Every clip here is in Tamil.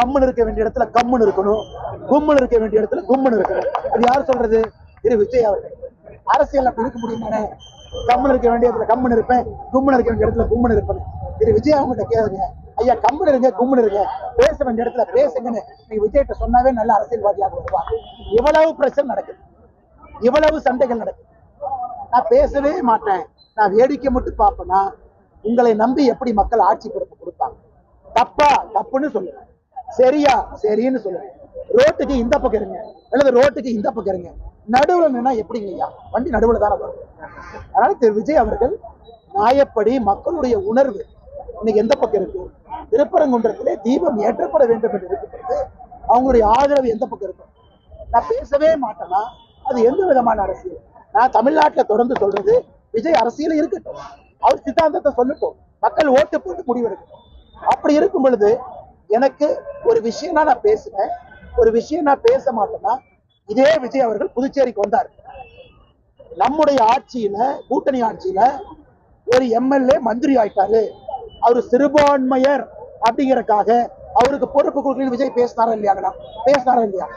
கம்முன்னு இருக்க வேண்டிய இடத்துல கம்முன்னு இருக்கணும், கும்முன்னு இருக்க வேண்டிய இடத்துல கும்முன்னு இருக்கணும். இது யார் சொல்றது? திரு விஜய் அவர்கள். அரசியல் அப்படி இருக்க முடியுமானே? கம்முன்னு இருக்க வேண்டிய இடத்துல கம்முன்னு இருப்பேன், கும்முன்னு இருக்க வேண்டிய இடத்துல கும்முன்னு இருப்பேன். திரு விஜய் அவங்ககிட்ட கேளுங்க, ஐயா கம்முன்னு இருங்க கும்முன்னு இருங்க, பேச வேண்டிய இடத்துல பேசுங்கன்னு நீங்க விஜய்கிட்ட சொன்னாவே நல்ல அரசியல்வாதியாக வருவாங்க. இவ்வளவு பிரச்சனை நடக்குது, இவ்வளவு சண்டைகள் நடக்குது. நான் பேசவே மாட்டேன், நான் வேடிக்கை மட்டும் பார்ப்பேன்னா உங்களை நம்பி எப்படி மக்கள் ஆட்சி பொறுப்பு கொடுப்பாங்க? தப்பா தப்புன்னு சொல்லுங்க, சரியா சரின்னு சொல்லுங்க. ரோட்டுக்கு இந்த பக்கம் இருங்க அல்லது ரோட்டுக்கு இந்த பக்கம் இருங்க, நடுவுல நின்னா எப்படிங்க ஐயா? வண்டி நடுவுல தானே வரும். அதனால திரு விஜய் அவர்கள் நியாயப்படி மக்களுடைய உணர்வு இன்னைக்கு எந்த பக்கம் இருக்கு? திருப்பரங்குன்றத்திலே தீபம் ஏற்றப்பட வேண்டும் என்று இருக்கிறது. அவங்களுடைய ஆதரவு எந்த பக்கம் இருக்கும்? நான் பேசவே மாட்டேன்னா அது எந்த விதமான அரசியல்? நான் தமிழ்நாட்டில் தொடர்ந்து சொல்றது, விஜய் அரசியல் இருக்கட்டும், அவர் சித்தாந்தத்தை சொல்லட்டும், மக்கள் ஓட்டு போட்டு முடிவெடுக்கட்டும். அப்படி இருக்கும் பொழுது எனக்கு ஒரு விஷயம் நான் பேசுவேன், ஒரு விஷயம் நான் பேச மாட்டேன்னா, இதே விஜய் அவர்கள் புதுச்சேரிக்கு வந்தார். நம்முடைய ஆட்சியில, கூட்டணி ஆட்சியில ஒரு எம்எல்ஏ மந்திரி ஆயிட்டாரு, அவரு சிறுபான்மையர் அப்படிங்கறக்காக அவருக்கு பொறுப்பு கொடுக்கணும் விஜய் பேசினாரா இல்லையா? பேசினாரா இல்லையா?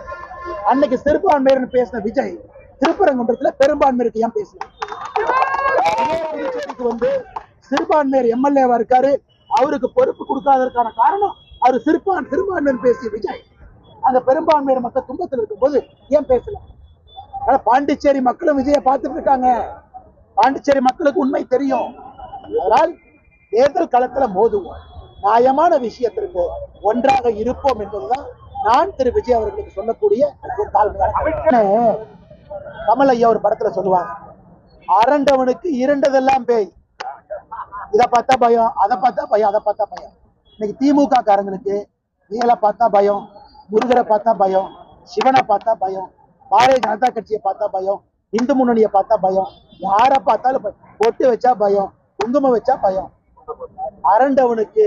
அன்னைக்கு சிறுபான்மையர்னு பேசின விஜய் திருப்பரங்குன்றத்துல பெரும்பான்மையருக்கு ஏன் பேசல? புதுச்சேரிக்கு வந்து சிறுபான்மையர் எம்எல்ஏவா இருக்காரு, அவருக்கு பொறுப்பு கொடுக்காததற்கான காரணம் அவர் சிறுபான்மையர் பேசிய விஜய் அங்க பெரும்பான்மையர் மக்கள் துன்பத்தில் இருக்கும் போது ஏன் பேசல? பாண்டிச்சேரி மக்களும் விஜயை பார்த்துட்டு இருக்காங்க, பாண்டிச்சேரி மக்களுக்கு உண்மை தெரியும். அதனால் தேர்தல் களத்துல மோதுவோம், நியாயமான விஷயத்திற்கு ஒன்றாக இருப்போம் என்பதுதான் நான் திரு விஜய் அவர்களுக்கு சொல்லக்கூடிய ஒரு தாழ்மையான. கமல் ஐயா ஒரு படத்துல சொல்லுவாங்க, அரண்டவனுக்கு இரண்டதெல்லாம் பேய், இதை பார்த்தா பயம், அதை பார்த்தா பயம், அதை பார்த்தா பயம். இன்னைக்கு திமுக காரங்களுக்கு வேலை பார்த்தா பயம், முருகரை பார்த்தா பயம், சிவனை பார்த்தா பயம், பாரதிய ஜனதா கட்சியை பார்த்தா பயம், இந்து முன்னணியை பார்த்தா பயம், யாரை பார்த்தாலும் பொட்டு வச்சா பயம், குங்குமம் வச்சா பயம். அரண்டவனுக்கு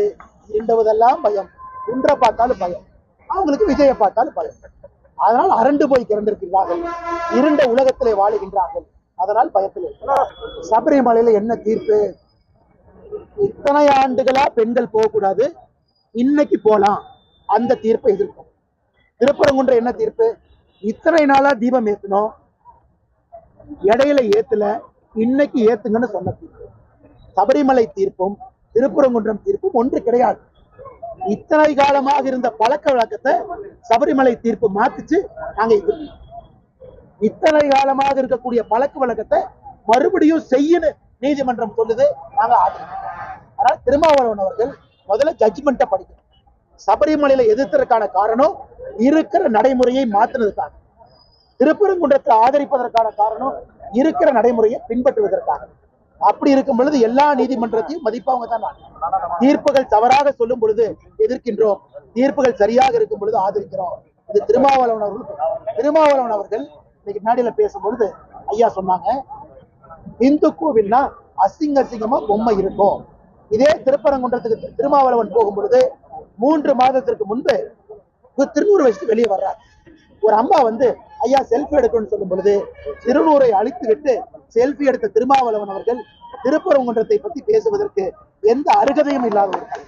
இரண்டவதெல்லாம் பயம், குன்றை பார்த்தாலும் பயம், அவங்களுக்கு விஜயை பார்த்தாலும் பயம். அதனால் அரண்டு போய் கிடந்திருக்கிறார்கள், இருண்ட உலகத்திலே வாழுகின்றார்கள், அதனால் பயத்தில். சபரிமலையில என்ன தீர்ப்பு? இத்தனை ஆண்டுகளா பெண்கள் போகக்கூடாது, இன்னைக்கு போலாம், அந்த தீர்ப்பை எதிர்க்கும். திருப்பரங்குன்ற என்ன தீர்ப்பு? இத்தனை நாளா தீபம் ஏத்தணும், இடையில ஏத்துல, இன்னைக்கு ஏத்துங்கன்னு சொன்ன தீர்ப்பு. சபரிமலை தீர்ப்பும் திருப்பரங்குன்றம் தீர்ப்பும் ஒன்று கிடையாது. இத்தனை காலமாக இருந்த பழக்க வழக்கத்தை சபரிமலை தீர்ப்பு மாத்துச்சு, நாங்க எதிர்க்கிறோம். இத்தனை காலமாக இருக்கக்கூடிய பழக்க வழக்கத்தை மறுபடியும் செய்யணும் நீதிமன்றம் சொல்லுது, நாங்க ஆதரிக்கிறோம். அதனால திருமாவளவன் அவர்கள் முதல்ல ஜட்ஜ்மெண்ட்டை படிக்கணும். சபரிமலையில எதிர்த்ததற்கான காரணம் இருக்கிற நடைமுறையை மாற்றினதுக்காக, திருப்பரங்குன்றத்தை ஆதரிப்பதற்கான காரணம் இருக்கிற நடைமுறையை பின்பற்றுவதற்காக. அப்படி இருக்கும் பொழுது எல்லா நீதிமன்றத்தையும் மதிப்பவங்க தான். தீர்ப்புகள் தவறாக சொல்லும் பொழுது எதிர்க்கின்றோம், தீர்ப்புகள் சரியாக இருக்கும் பொழுது ஆதரிக்கிறோம். இது திருமாவளவன் அவர்கள் இன்னைக்கு நாடியில பேசும்பொழுது ஐயா சொன்னாங்க, இந்து கோவில்னா அசிங்கமா பொம்மை இருக்கும். இதே திருப்பரங்குன்றத்துக்கு திருமாவளவன் போகும் பொழுது 3 மாதத்திற்கு முன்பு திருநூறு வச்சுட்டு வெளியே வர்றார். ஒரு அம்மா வந்து ஐயா செல்ஃபி எடுக்கணும்னு சொல்லும் பொழுது திருநூரை அழித்து விட்டு செல்ஃபி எடுத்த திருமாவளவன் அவர்கள் திருப்பரங்குன்றத்தை பத்தி பேசுவதற்கு எந்த அருகதையும் இல்லாதவர்கள்.